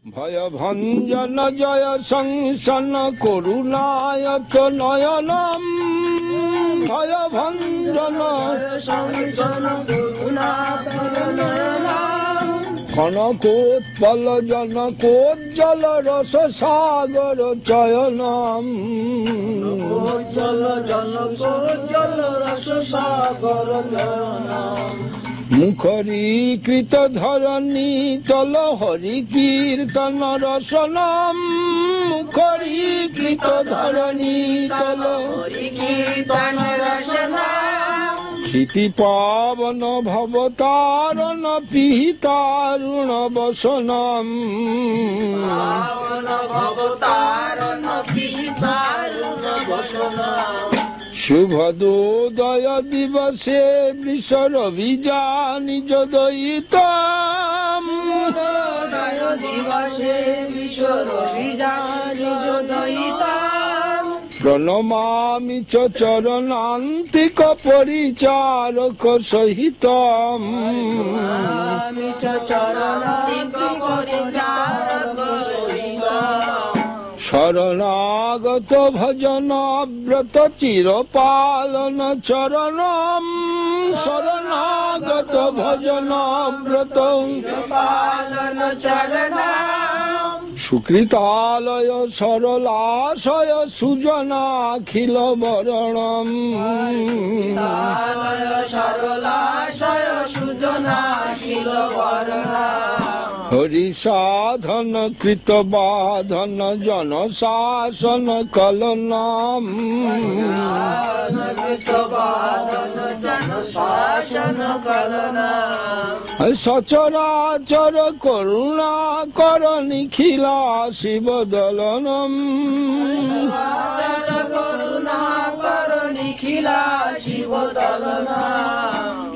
ভয় ভঞ্জন জয় সংসন করুণায়ত নয়নম ভয় ভঞ্জন সংসন করুণায়ত নয়নম কনকোৎপল জনকোজ্জ্বল রস সাগর চয়নম জনকোজ্জ্বল রস সাগর চয়নম মুখরীকৃত ধরণী তল হরি কীর্তন রসনম মুখরীকৃত ধরণী তল হরি কীর্তন রসনম ক্ষিতি পাবন ভবতারণ পিহিতারুণ বসনম ভবতারণ পিহিতারুণ বসনম শুভদোদয় দিবসে বৃষরবিজা নিজ দয়িতম শুভদোদয় দিবসে বৃষরবিজা নিজ দয়িতম প্রণমামি চ চরণান্তিক পরিচারক সহিতম প্রণমামি চ চরণান্তিক পরিচারক সহিতম শরণাগত ভজন ব্রত চিরপালন চরণম শরণাগত ভজন ব্রত চিরপালন চরণম সুকৃতালয় সরলাশয় সুজনাখিল বরণম সুকৃতালয় সরলাশয় সুজনাখিল বরণম হরি সাধন কৃত বাধন জন শাসন কলনাম সচরাচর করুণা কর নিখিলা শিব দলনম করুণা কর নিখিলা শিব দলনম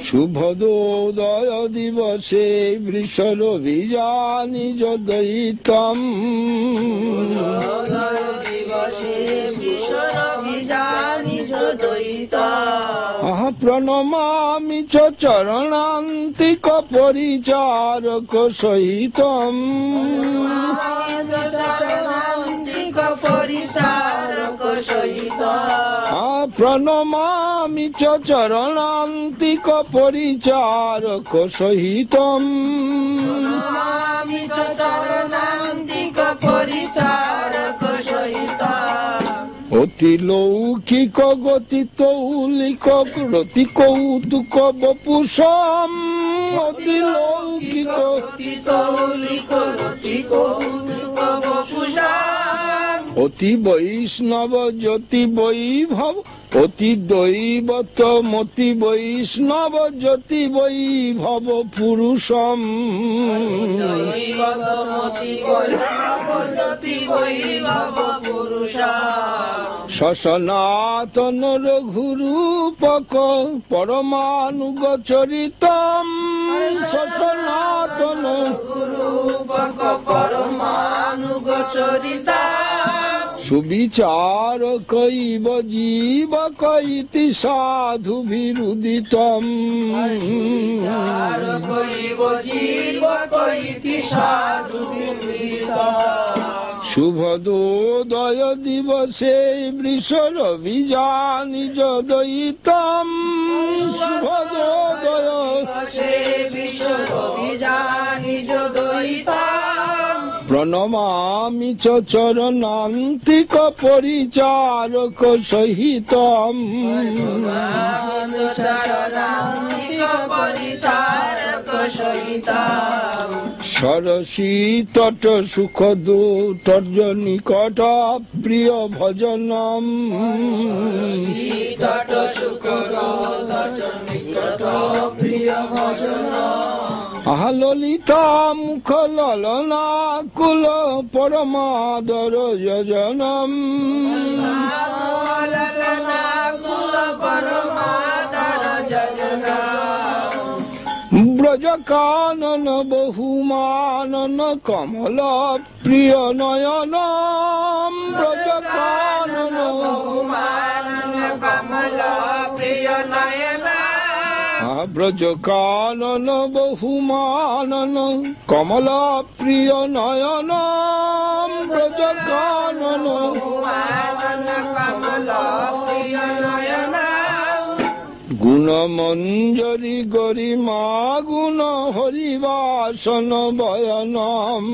শুভদোদয় দিবসে বৃষরবিজা নিজ দয়িতম প্রণমামি চ চরণান্তিক পরিচারক সহিতম পরিচারক সহিতম প্রণমামি চ চরণান্তিক পরিচারক সহিতম চরণান্তিক পরিচারক সহিতম অতি লৌকিক গতি তৌলিক রতি কৌতুক বপুষম অতি লৌকিক গতি তৌলিক রতি কৌতুক বপুষম অতি বৈষ্ণব জ্যোতি বৈভব অতি দৈবত মতি বৈষ্ণব জ্যোতি বৈভব পুরুষম সসনাতন রঘুরূপক পরমানুগ চরিতম সসনাতন রঘুরূপক পরমানুগ চরিতম সুবিচার কৈব জীব কৈতি সাধু বিরুদিতম শুভদোদয় দিবসে বৃষরবিজা নিজ দয়িতম শুভদোদয় বৃষরবিজা নিজ দয়িতম প্রণমামি চ চরণান্তিক পরিচারক সহিতম সরসী তট সুখ দূতর্য নিকট প্রিয় ভজনম তট সুখ নিকট প্রিয় ভজনম ললিতা মুখ ললনা কুল পরমাদর যজনম ব্রজ কানন বহুমানন কমল প্রিয় নয়নম ব্রজ কানন বহুমানন কমল প্রিয় নয়ন ব্রজ কানন বহুমানন কমল প্রিয় নয়ন ব্রজ কানন গুণ মঞ্জরি গরিমা গুণ হরিবাসন বয়নম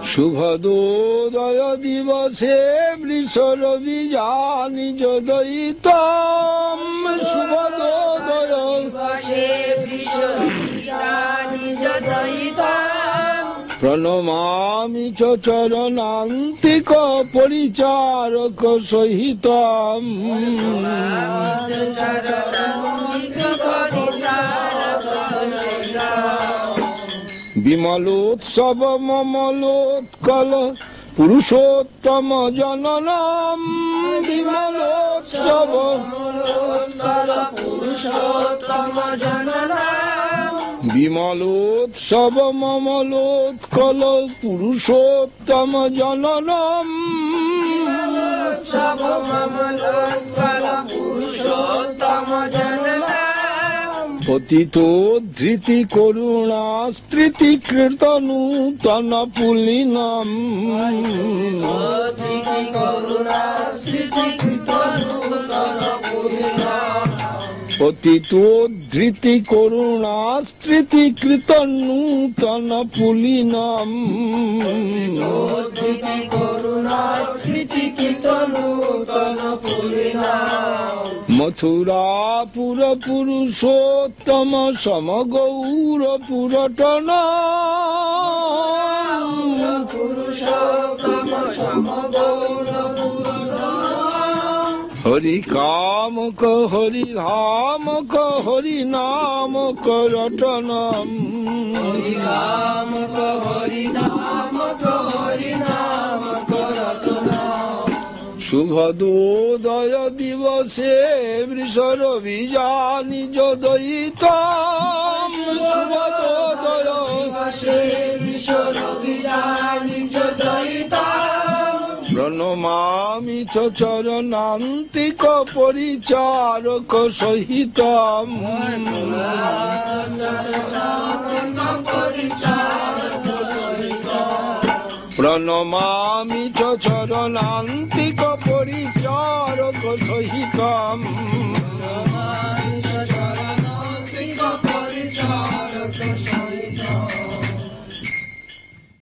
শুভদোদয় দিবসে বৃষরবি নিজ দয়িতম শুভদোদয় প্রণমামি চ চরণান্তিক পরিচারক সহিতম বিমলোৎসব মমলোৎকল পুরুষোত্তম জননম বিমলোৎসব বিমলোৎসব মমলোৎকল পুরুষোত্তম জননম পতিতোদ্ধৃতি করুণা স্মৃতি কৃত নূতন পুলিনম পতিতোদ্ধৃতি করুণা স্মৃতি কৃত নূতন পুলিনম মথুরাপুর পুরুষোত্তম সমগৌর পুরটন হরি কামক হরি ধামক হরি নামক রটনম হরি কামক হরি ধামক হরি নামক রটনম শুভদোদয় দিবসে বৃষরবি নিজ দয়িতম শুভদোদয় দিবসে বৃষরবি নিজ দয়িতম প্রণমামি চ চরণান্তিক পরিচারক সহিতম প্রণমামি চ চরণান্তিক পরিচারক সহিতম